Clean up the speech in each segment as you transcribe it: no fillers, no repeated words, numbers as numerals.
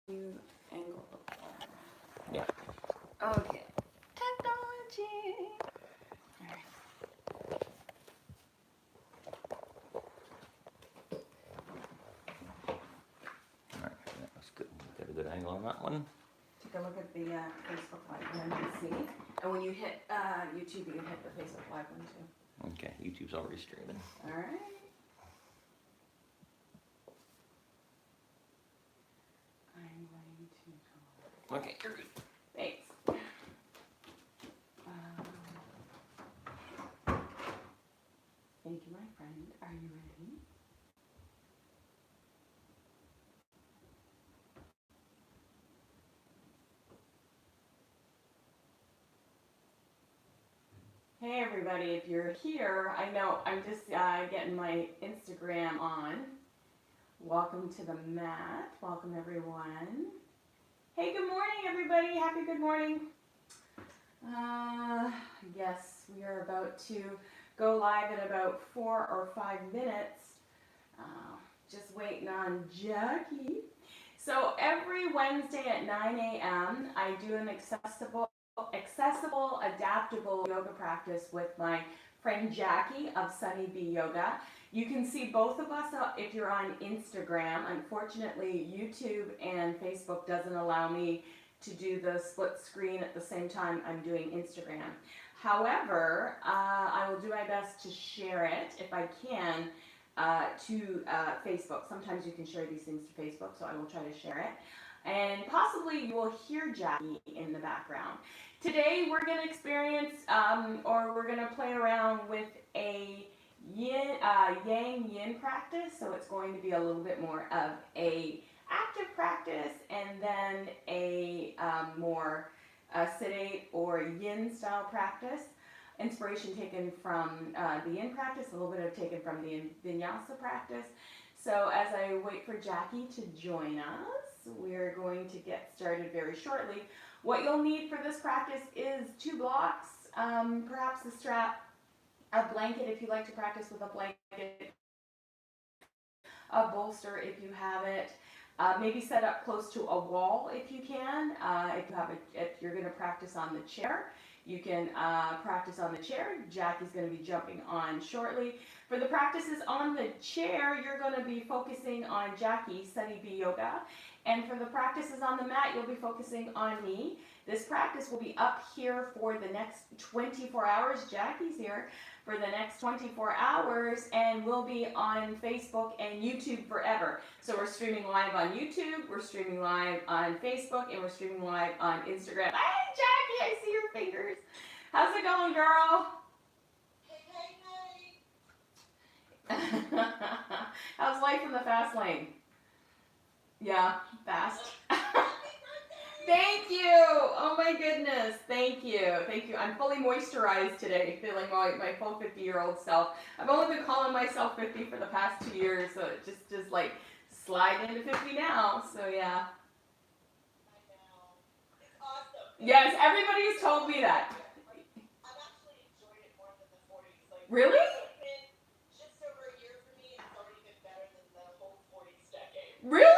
you angle the camera. Yeah. Okay. Technology. All right. All right. That's good. Got a good angle on that one. Take a look at the Facebook Live one and see. And when you hit YouTube, you can hit the Facebook Live one too. Okay. YouTube's already streaming. All right. I'm going to go. Okay. You're good. Thanks. Thank you, my friend. Are you ready? Hey everybody, if you're here, I know I'm just getting my Instagram on. Welcome to the mat. Welcome everyone. Hey, good morning everybody. Happy good morning. Yes, we are about to go live in about 4 or 5 minutes. Just waiting on Jackie. So every Wednesday at 9 a.m. I do an accessible, adaptable yoga practice with my friend Jackie of Sunny Bee Yoga. You can see both of us if you're on Instagram. Unfortunately, YouTube and Facebook doesn't allow me to do the split screen at the same time I'm doing Instagram. However, I will do my best to share it if I can to Facebook. Sometimes you can share these things to Facebook, so I will try to share it. And possibly you will hear Jackie in the background. Today we're going to experience, or we're going to play around with a yang yin practice. So it's going to be a little bit more of a active practice, and then a more sedate or yin style practice. Inspiration taken from the yin practice, a little bit of taken from the vinyasa practice. So as I wait for Jackie to join us, we're going to get started very shortly. What you'll need for this practice is 2 blocks, perhaps a strap, a blanket if you like to practice with a blanket, a bolster if you have it. Maybe set up close to a wall if you can. If you're going to practice on the chair, you can practice on the chair. Jackie's going to be jumping on shortly. For the practices on the chair, you're going to be focusing on Jackie, Sunny Bee Yoga. And for the practices on the mat, you'll be focusing on me. This practice will be up here for the next 24 hours. Jackie's here for the next 24 hours, and we'll be on Facebook and YouTube forever. So we're streaming live on YouTube, we're streaming live on Facebook, and we're streaming live on Instagram. Hey Jackie, I see your fingers. How's it going, girl? Hey. How's life in the fast lane? Yeah, fast. Thank you. Oh my goodness. Thank you. Thank you. I'm fully moisturized today, feeling my full 50-year-old self. I've only been calling myself 50 for the past 2 years, so it just like slide into 50 now. So yeah. I know. It's awesome. Yes, everybody has told me that. I've actually enjoyed it more than the 40s. Like, Really? It's been just over a year for me. It's already been better than the whole 40s decade. Really?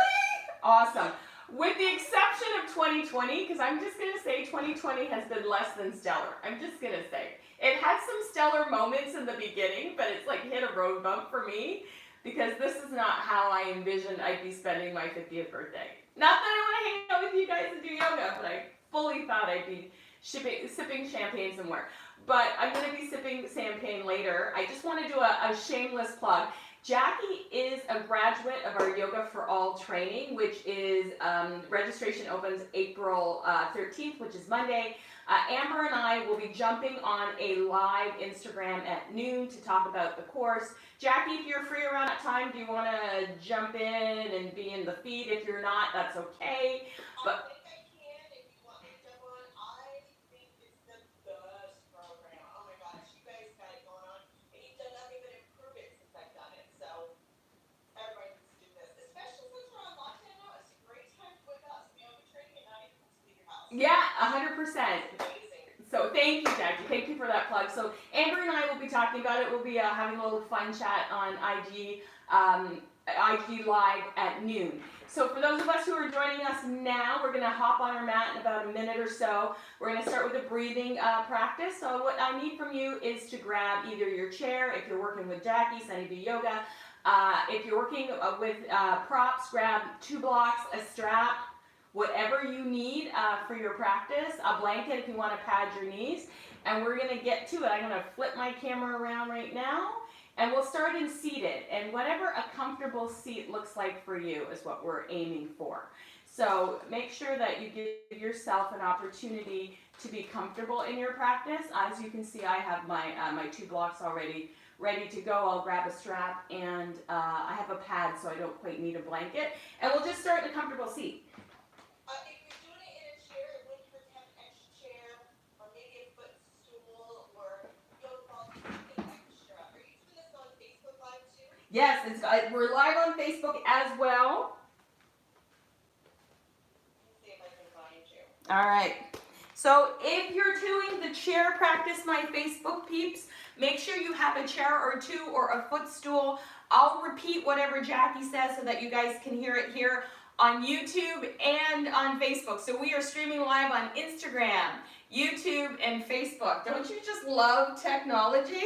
Awesome. With the exception of 2020, because I'm just going to say 2020 has been less than stellar. I'm just going to say. It had some stellar moments in the beginning, but it's like hit a road bump for me, because this is not how I envisioned I'd be spending my 50th birthday. Not that I want to hang out with you guys and do yoga, but I fully thought I'd be sipping champagne somewhere. But I'm going to be sipping champagne later. I just want to do a shameless plug. Jackie is a graduate of our Yoga for All training, which is, registration opens April 13th, which is Monday. Amber and I will be jumping on a live Instagram at noon to talk about the course. Jackie, if you're free around that time, do you want to jump in and be in the feed? If you're not, that's okay. But I think I can if you want me to jump on. I think it's the best program. Oh my gosh, you guys got it going on. And you've done nothing but improve it since I've done it. So everybody needs to do this. Especially since we're on lockdown now. It's a great time to wake up some yoga training and not even have to leave your house. yeah, 100%. It's amazing. So thank you, Jackie. Thank you for that plug. So Amber and I will be talking about it. We'll be having a little fun chat on IG. IG Live at noon. So for those of us who are joining us now, we're going to hop on our mat in about a minute or so. We're going to start with a breathing practice. So what I need from you is to grab either your chair, if you're working with Jackie, Sunny B Yoga. If you're working with props, grab 2 blocks, a strap, whatever you need for your practice, a blanket if you want to pad your knees. And we're going to get to it. I'm going to flip my camera around right now. And we'll start in seated, and whatever a comfortable seat looks like for you is what we're aiming for. So make sure that you give yourself an opportunity to be comfortable in your practice. As you can see, I have my 2 blocks already ready to go. I'll grab a strap, and I have a pad, so I don't quite need a blanket. And we'll just start in a comfortable seat. If you're doing it in a chair, it wouldn't hurt to have an extra chair, or maybe a footstool, or yoga ball to make it extra. Are you doing this on Facebook Live too? Yes, we're live on Facebook as well. Let's see if I can find you. All right. So if you're doing the chair practice, my Facebook peeps, make sure you have a chair or 2 or a footstool. I'll repeat whatever Jackie says so that you guys can hear it here on YouTube and on Facebook. So we are streaming live on Instagram, YouTube, and Facebook. Don't you just love technology?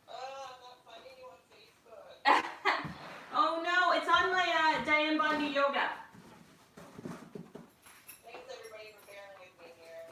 I'm not finding you on Facebook. Oh no, it's on my Diane Bondi Yoga. Thanks everybody for bearing with me here.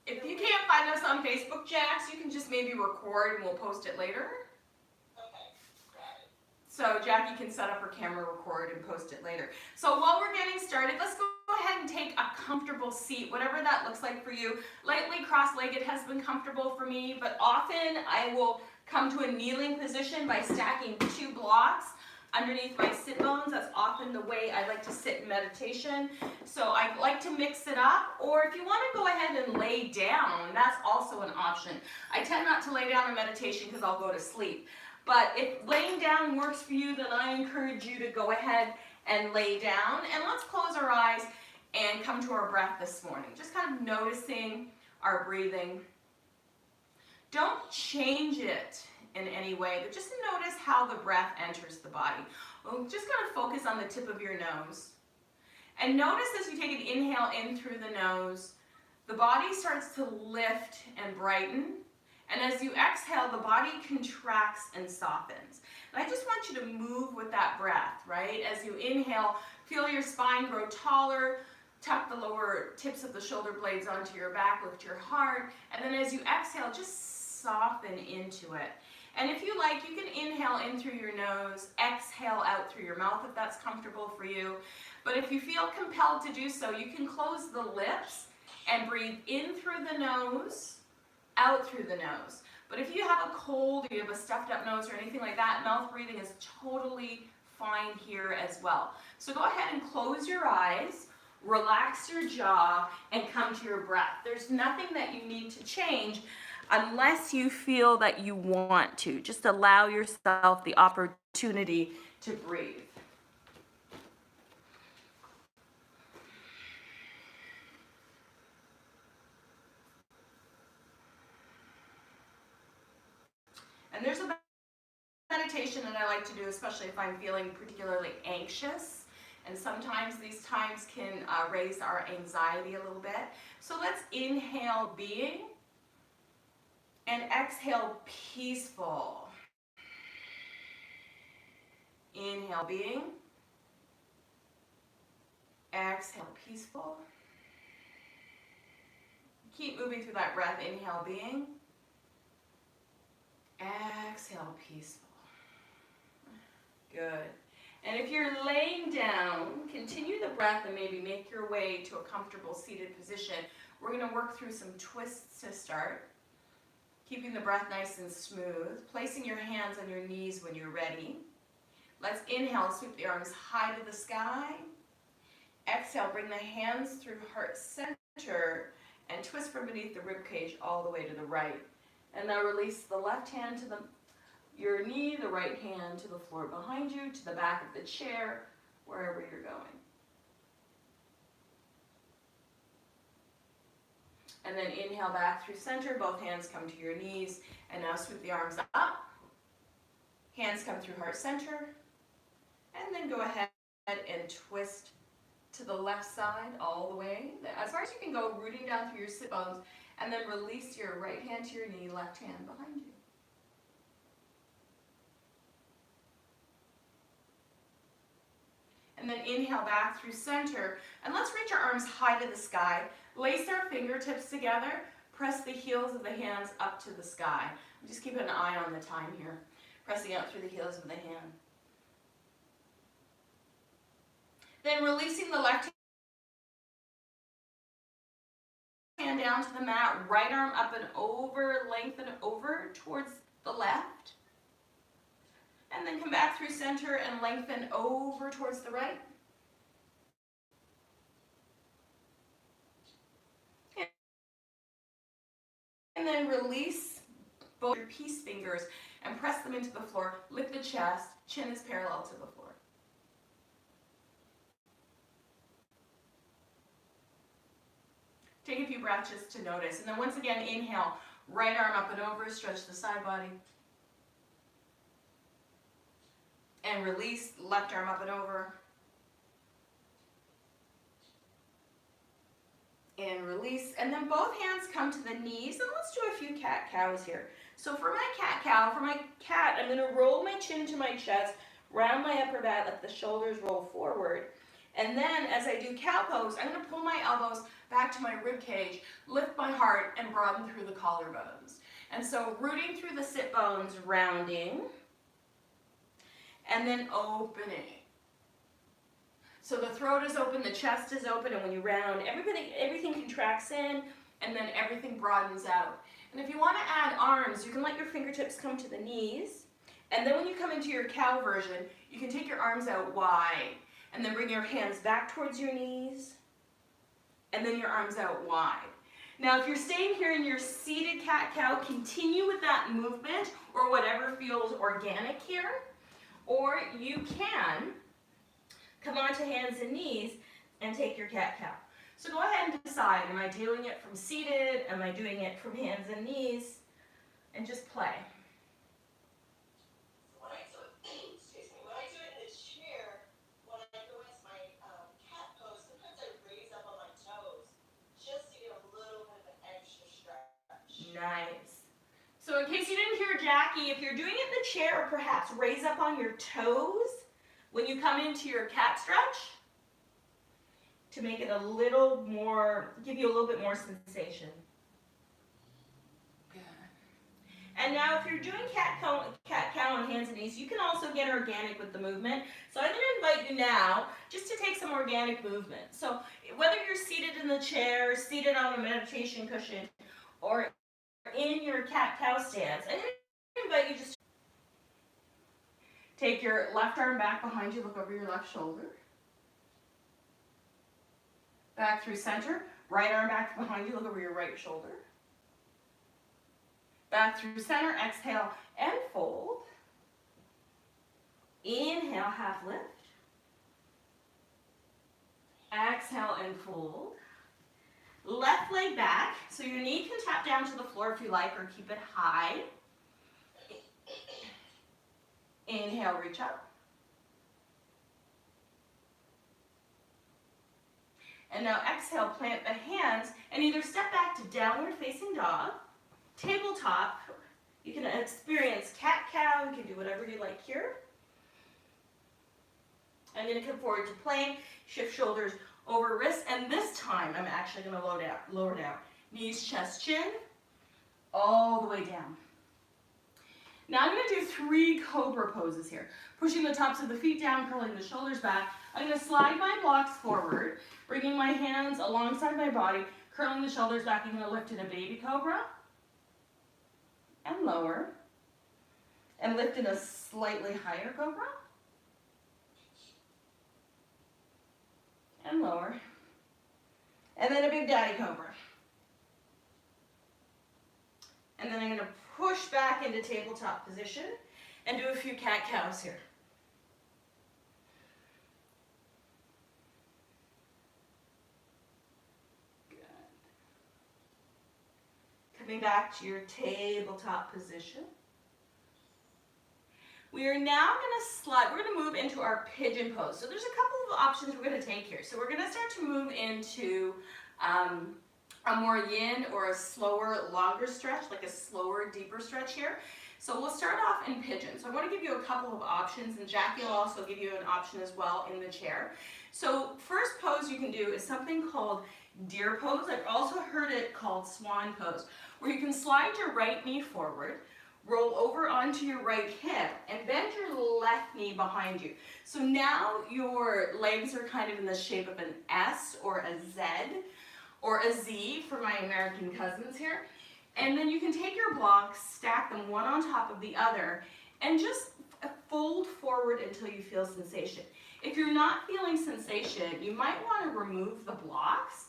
If you can't find us on Facebook, Jax, you can just maybe record and we'll post it later. Okay, got it. So Jackie can set up her camera, record, and post it later. So while we're getting started, let's go ahead and take a comfortable seat, whatever that looks like for you. Lightly cross-legged has been comfortable for me, but often I will come to a kneeling position by stacking 2 blocks underneath my sit bones. That's often the way I like to sit in meditation. So I like to mix it up, or if you want to go ahead and lay down, that's also an option. I tend not to lay down in meditation because I'll go to sleep. But if laying down works for you, then I encourage you to go ahead and lay down. And let's close our eyes and come to our breath this morning. Just kind of noticing our breathing. Don't change it in any way, but just notice how the breath enters the body. Well, just kind of focus on the tip of your nose. And notice as you take an inhale in through the nose, the body starts to lift and brighten. And as you exhale, the body contracts and softens. And I just want you to move with that breath, right? As you inhale, feel your spine grow taller, tuck the lower tips of the shoulder blades onto your back, lift your heart. And then as you exhale, just soften into it. And if you like, you can inhale in through your nose, exhale out through your mouth if that's comfortable for you. But if you feel compelled to do so, you can close the lips and breathe in through the nose, out through the nose. But if you have a cold, or you have a stuffed up nose or anything like that, mouth breathing is totally fine here as well. So go ahead and close your eyes, relax your jaw, and come to your breath. There's nothing that you need to change unless you feel that you want to. Just allow yourself the opportunity to breathe. And there's a meditation that I like to do, especially if I'm feeling particularly anxious. And sometimes these times can raise our anxiety a little bit. So let's inhale being and exhale peaceful. Inhale being, exhale peaceful. Keep moving through that breath. Inhale being, exhale peaceful. Good. And if you're laying down, continue the breath and maybe make your way to a comfortable seated position. We're going to work through some twists to start. Keeping the breath nice and smooth. Placing your hands on your knees when you're ready. Let's inhale, sweep the arms high to the sky. Exhale, bring the hands through heart center and twist from beneath the rib cage all the way to the right. And now release the left hand to the your knee, the right hand to the floor behind you, to the back of the chair, wherever you're going. And then inhale back through center, both hands come to your knees, and now sweep the arms up. Hands come through heart center, and then go ahead and twist to the left side all the way, as far as you can go, rooting down through your sit bones, and then release your right hand to your knee, left hand behind you. And then inhale back through center, and let's reach our arms high to the sky. Lace our fingertips together, press the heels of the hands up to the sky. Just keep an eye on the time here, pressing out through the heels of the hand. Then releasing the left hand down to the mat, right arm up and over, lengthen over towards the left. And then come back through center and lengthen over towards the right. And then release both your peace fingers and press them into the floor. Lift the chest, chin is parallel to the floor. Take a few breaths just to notice. And then once again, inhale, right arm up and over, stretch the side body. And release, left arm up and over. And release. And then both hands come to the knees. And let's do a few cat-cows here. So for my cat-cow, for my cat, I'm going to roll my chin to my chest, round my upper back, let the shoulders roll forward. And then as I do cow pose, I'm going to pull my elbows back to my rib cage, lift my heart, and broaden through the collarbones. And so rooting through the sit bones, rounding, and then opening. So the throat is open, the chest is open, and when you round, everything contracts in, and then everything broadens out. And if you want to add arms, you can let your fingertips come to the knees, and then when you come into your cow version, you can take your arms out wide, and then bring your hands back towards your knees, and then your arms out wide. Now, if you're staying here in your seated cat-cow, continue with that movement, or whatever feels organic here, or you can come onto hands and knees and take your cat-cow. So go ahead and decide, am I doing it from seated, am I doing it from hands and knees, and just play. When I do it, excuse me, when I do it in the chair, when I go into my cat pose, sometimes I raise up on my toes just to get a little bit of an extra stretch. Nice. So in case you didn't hear Jackie, if you're doing it in the chair, or perhaps raise up on your toes when you come into your cat stretch to make it a little more, give you a little bit more sensation. Good. And now if you're doing cat-cow on hands and knees, you can also get organic with the movement. So I'm going to invite you now just to take some organic movement. So whether you're seated in the chair, seated on a meditation cushion, or in your cat-cow stance, I'm going to invite you just to take your left arm back behind you, look over your left shoulder. Back through center, right arm back behind you, look over your right shoulder. Back through center, exhale and fold. Inhale, half lift. Exhale and fold. Left leg back, so your knee can tap down to the floor if you like, or keep it high. Inhale, reach up. And now exhale, plant the hands, and either step back to downward facing dog, tabletop. You can experience cat-cow, you can do whatever you like here. I'm going to come forward to plank, shift shoulders over wrists, and this time I'm actually going to lower down. Knees, chest, chin, all the way down. Now I'm going to do 3 Cobra poses here. Pushing the tops of the feet down, curling the shoulders back. I'm going to slide my blocks forward, bringing my hands alongside my body, curling the shoulders back. I'm going to lift in a baby cobra, and lower, and lift in a slightly higher cobra, and lower, and then a big daddy cobra. And then I'm going to push back into tabletop position. And do a few cat-cows here. Good. Coming back to your tabletop position. We are now going to slide, we're going to move into our pigeon pose. So there's a couple of options we're going to take here. So we're going to start to move into a more yin or a slower, longer stretch, like a slower, deeper stretch here. So we'll start off in pigeon. So I want to give you a couple of options, and Jackie will also give you an option as well in the chair. So first pose you can do is something called deer pose. I've also heard it called swan pose, where you can slide your right knee forward, roll over onto your right hip, and bend your left knee behind you. So now your legs are kind of in the shape of an S or a Z or a Z for my American cousins here. And then you can take your blocks, stack them one on top of the other, and just fold forward until you feel sensation. If you're not feeling sensation, you might want to remove the blocks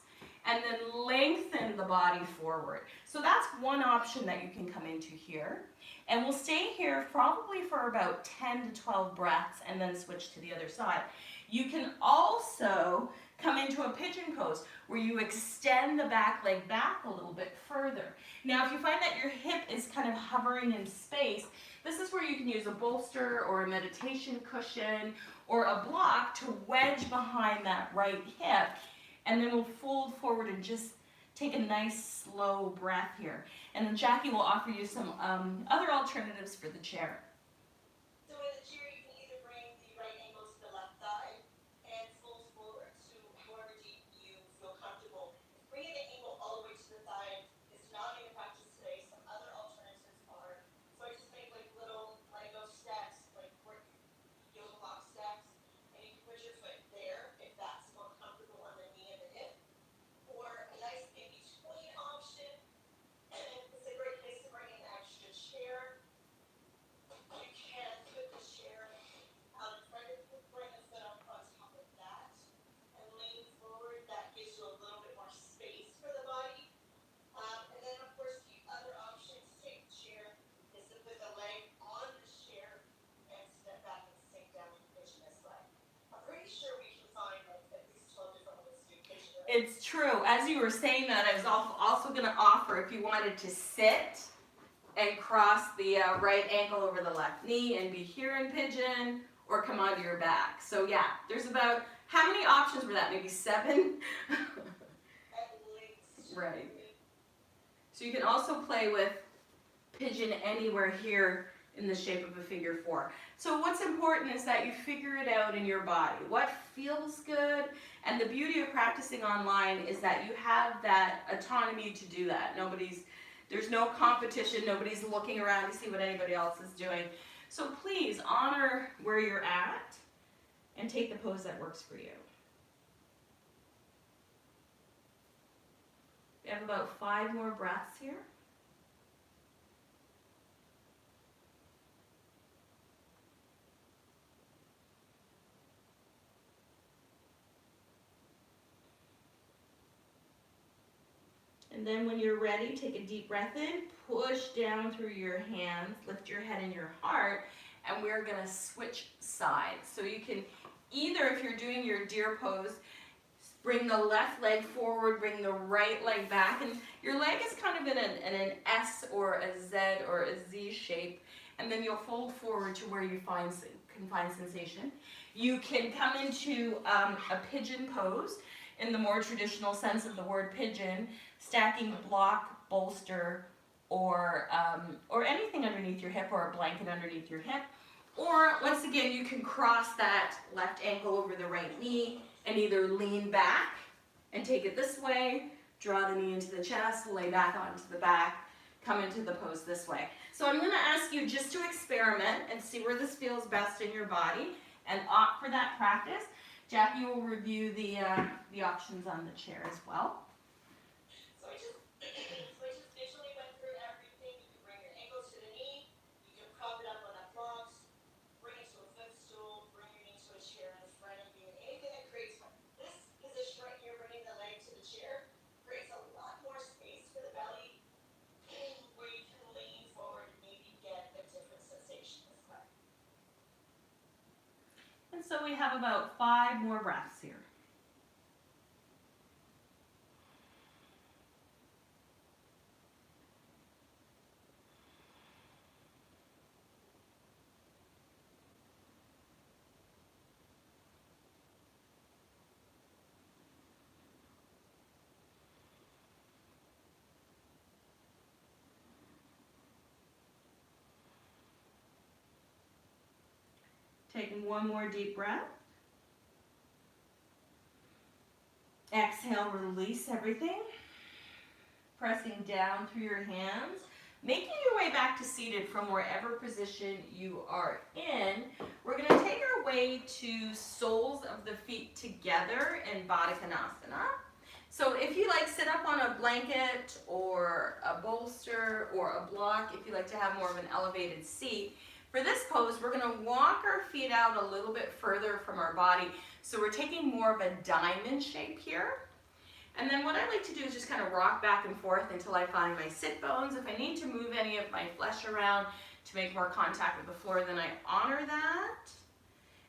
and then lengthen the body forward. So that's one option that you can come into here. And we'll stay here probably for about 10 to 12 breaths and then switch to the other side. You can also come into a pigeon pose where you extend the back leg back a little bit further. Now, if you find that your hip is kind of hovering in space, this is where you can use a bolster or a meditation cushion or a block to wedge behind that right hip, and then we'll fold forward and just take a nice slow breath here. And then Jackie will offer you some other alternatives for the chair. So in the chair, you can either bring the right ankle to the left thigh and fold forward to wherever deep you feel comfortable. Bringing the ankle all the way to the thigh is not in practice today. Some other alternatives are, so I just make like little Lego stacks, like yoga block stacks, and you can put your foot there if that's more comfortable on the knee and the hip. Or a nice in-between option, it's a great place to bring in an extra chair. You can put the chair out in front of you, bring the foot up on top of that, and lean forward. That gives you a little bit more space for the body. And then, of course, the other option to take the chair is to put the leg on the chair and step back and sink down and pigeon this way. I'm pretty sure we can find like at least 12 different ways to do pigeon. It's true. As you were saying that, I was also going to offer, if you wanted to sit and cross the right ankle over the left knee and be here in pigeon, or come onto your back. So yeah, there's about, how many options were that? Maybe 7? At least. Right. So you can also play with pigeon anywhere here in the shape of a figure 4. So what's important is that you figure it out in your body. What feels good, and the beauty of practicing online is that you have that autonomy to do that. There's no competition, nobody's looking around to see what anybody else is doing. So please honor where you're at and take the pose that works for you. We have about 5 more breaths here. And then when you're ready, take a deep breath in, push down through your hands, lift your head and your heart, and we're gonna switch sides. So you can either, if you're doing your deer pose, bring the left leg forward, bring the right leg back, and your leg is kind of in an S or a Z or a Z shape, and then you'll fold forward to where you can find sensation. You can come into a pigeon pose in the more traditional sense of the word pigeon, stacking block, bolster, or anything underneath your hip, or a blanket underneath your hip. Or once again, you can cross that left ankle over the right knee and either lean back and take it this way, draw the knee into the chest, lay back onto the back, come into the pose this way. So I'm going to ask you just to experiment and see where this feels best in your body and opt for that practice. Jackie will review the options on the chair as well. So I just visually went through everything. You can bring your ankles to the knee. You can prop it up on that box. Bring it to a footstool. Bring your knee to a chair in front of you. Anything that creates this position right here, bringing the leg to the chair, creates a lot more space for the belly, where you can lean forward and maybe get a different sensation this way. And so we have about 5 more breaths here. Taking one more deep breath. Exhale, release everything. Pressing down through your hands. Making your way back to seated from wherever position you are in. We're going to take our way to soles of the feet together in Baddha Konasana. So if you like, sit up on a blanket or a bolster or a block, if you like to have more of an elevated seat. For this pose, we're going to walk our feet out a little bit further from our body. So we're taking more of a diamond shape here. And then what I like to do is just kind of rock back and forth until I find my sit bones. If I need to move any of my flesh around to make more contact with the floor, then I honor that.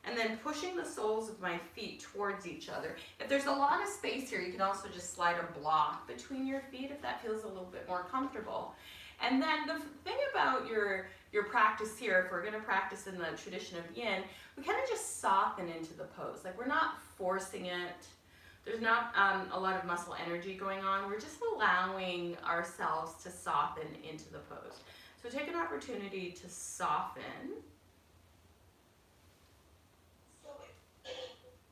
And then pushing the soles of my feet towards each other. If there's a lot of space here, you can also just slide a block between your feet if that feels a little bit more comfortable. And then the thing about your practice here, if we're going to practice in the tradition of yin, we kind of just soften into the pose. Like we're not forcing it. There's not a lot of muscle energy going on. We're just allowing ourselves to soften into the pose. So take an opportunity to soften. So with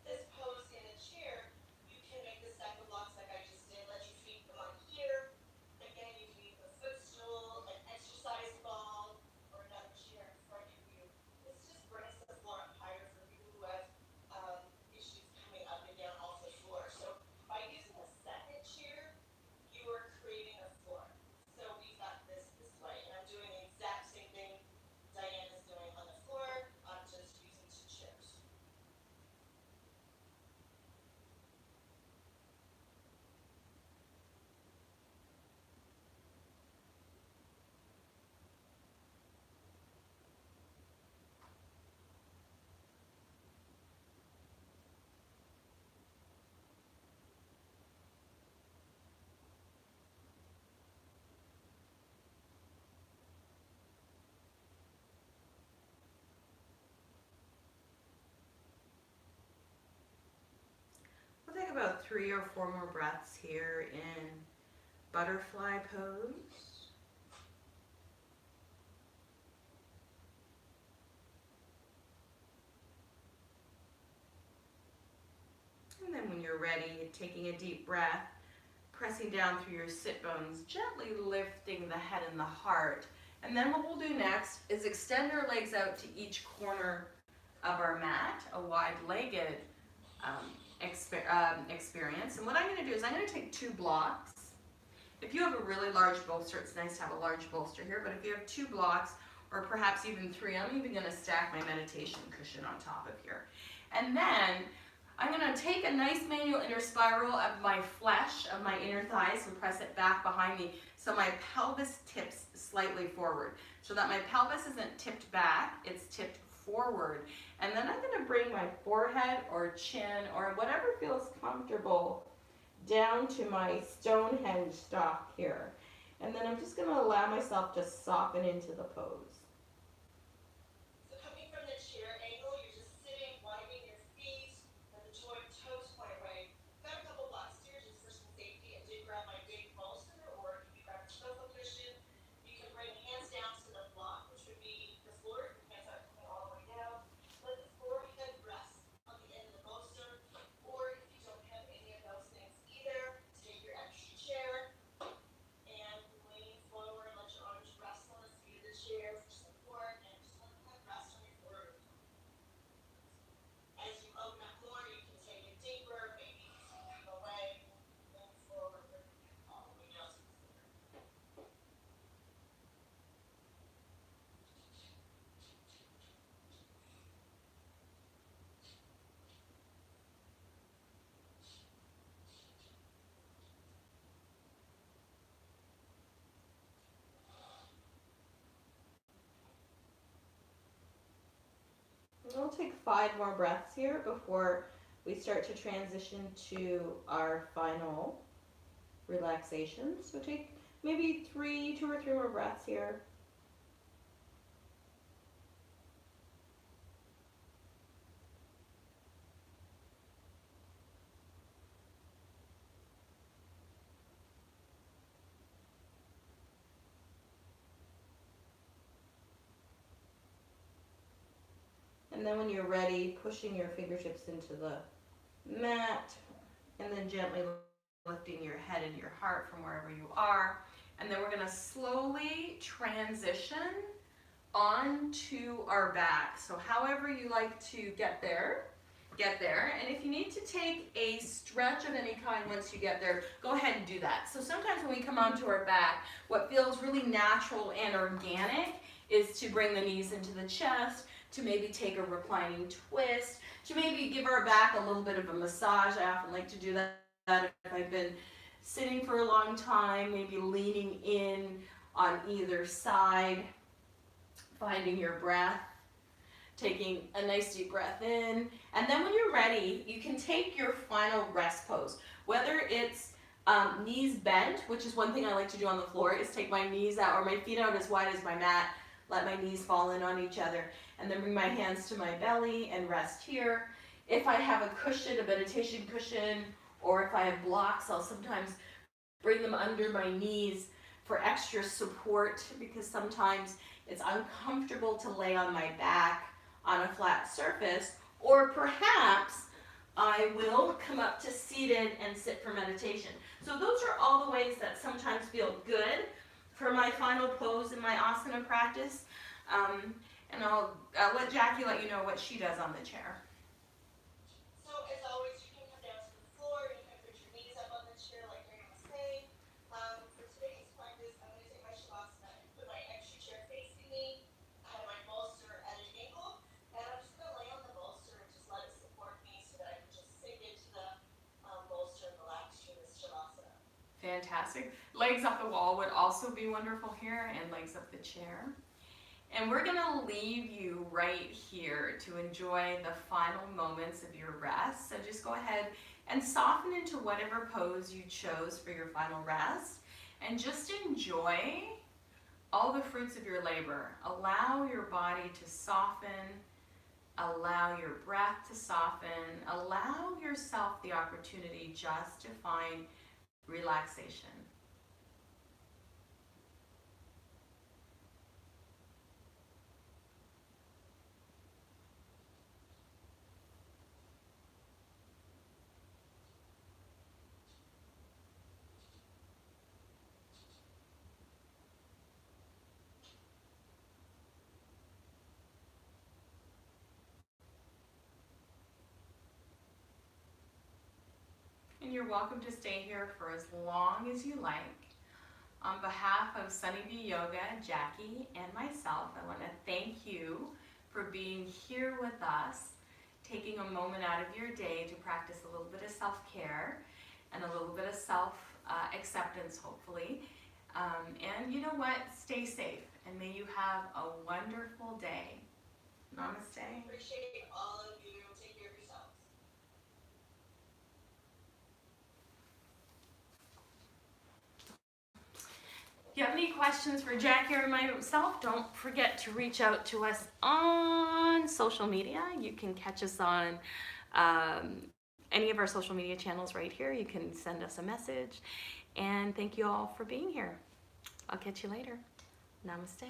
this pose in a chair, you can make the cycle blocks like I just did. Let your feet come on here. Again, you can use a footstool, an exercise ball, or another chair in front of you. This just brings the floor up higher for people who have issues coming up and down off the floor. So by using a second chair, you are creating a floor. So we've got this way, and I'm doing the exact same thing Diane is doing on the floor. I'm just using 2 chairs. We'll take about 3 or 4 more breaths here in butterfly pose. And then when you're ready, taking a deep breath, pressing down through your sit bones, gently lifting the head and the heart. And then what we'll do next is extend our legs out to each corner of our mat, a wide-legged experience. And what I'm going to do is I'm going to take 2 blocks. If you have a really large bolster, it's nice to have a large bolster here, but if you have 2 blocks, or perhaps even 3, I'm even going to stack my meditation cushion on top of here. And then I'm going to take a nice manual inner spiral of my flesh, of my inner thighs, and press it back behind me so my pelvis tips slightly forward. So that my pelvis isn't tipped back, it's tipped forward. And then I'm going to bring my forehead or chin or whatever feels comfortable down to my Stonehenge stock here. And then I'm just going to allow myself to soften into the pose. So coming from the chair angle, you're just sitting, winding your feet, and the toes point away. Got a couple blocks here just for some safety. I did grab my big bolster, or if you grab a sofa cushion, you can bring hands down to the block, which would be the floor. Your hands aren't coming all the way down. Let the forehead rest on the end of the bolster, or if you don't have any of those things either, take your extra chair and lean forward. Let your arms rest on the seat of the chair. We'll take 5 more breaths here before we start to transition to our final relaxation. So take maybe 2 or 3 more breaths here. And then when you're ready, pushing your fingertips into the mat, and then gently lifting your head and your heart from wherever you are. And then we're gonna slowly transition onto our back. So however you like to get there. And if you need to take a stretch of any kind once you get there, go ahead and do that. So sometimes when we come onto our back, what feels really natural and organic is to bring the knees into the chest, to maybe take a reclining twist, to maybe give our back a little bit of a massage. I often like to do that if I've been sitting for a long time, maybe leaning in on either side, finding your breath, taking a nice deep breath in, and then when you're ready, you can take your final rest pose. Whether it's knees bent, which is one thing I like to do on the floor, is take my knees out or my feet out as wide as my mat, let my knees fall in on each other, and then bring my hands to my belly and rest here. If I have a cushion, a meditation cushion, or if I have blocks, I'll sometimes bring them under my knees for extra support, because sometimes it's uncomfortable to lay on my back on a flat surface, or perhaps I will come up to seated and sit for meditation. So those are all the ways that sometimes feel good for my final pose in my asana practice. And I'll let Jackie let you know what she does on the chair. So as always, you can come down to the floor, you can put your knees up on the chair like Graham was saying. For today's practice, I'm going to take my shavasana and put my extra chair facing me. I have my bolster at an angle, and I'm just going to lay on the bolster and just let it support me so that I can just sink into the bolster and relax through this shavasana. Fantastic. Legs up the wall would also be wonderful here, and legs up the chair. And we're gonna leave you right here to enjoy the final moments of your rest. So just go ahead and soften into whatever pose you chose for your final rest, and just enjoy all the fruits of your labor. Allow your body to soften, allow your breath to soften, allow yourself the opportunity just to find relaxation. And you're welcome to stay here for as long as you like. On behalf of Sunny B Yoga, Jackie, and myself, I want to thank you for being here with us, taking a moment out of your day to practice a little bit of self-care and a little bit of self-acceptance, hopefully. And you know what? Stay safe, and may you have a wonderful day. Namaste. Appreciate all of you. Take care of yourselves. If you have any questions for Jackie or myself, don't forget to reach out to us on social media. You can catch us on any of our social media channels right here. You can send us a message. And thank you all for being here. I'll catch you later. Namaste.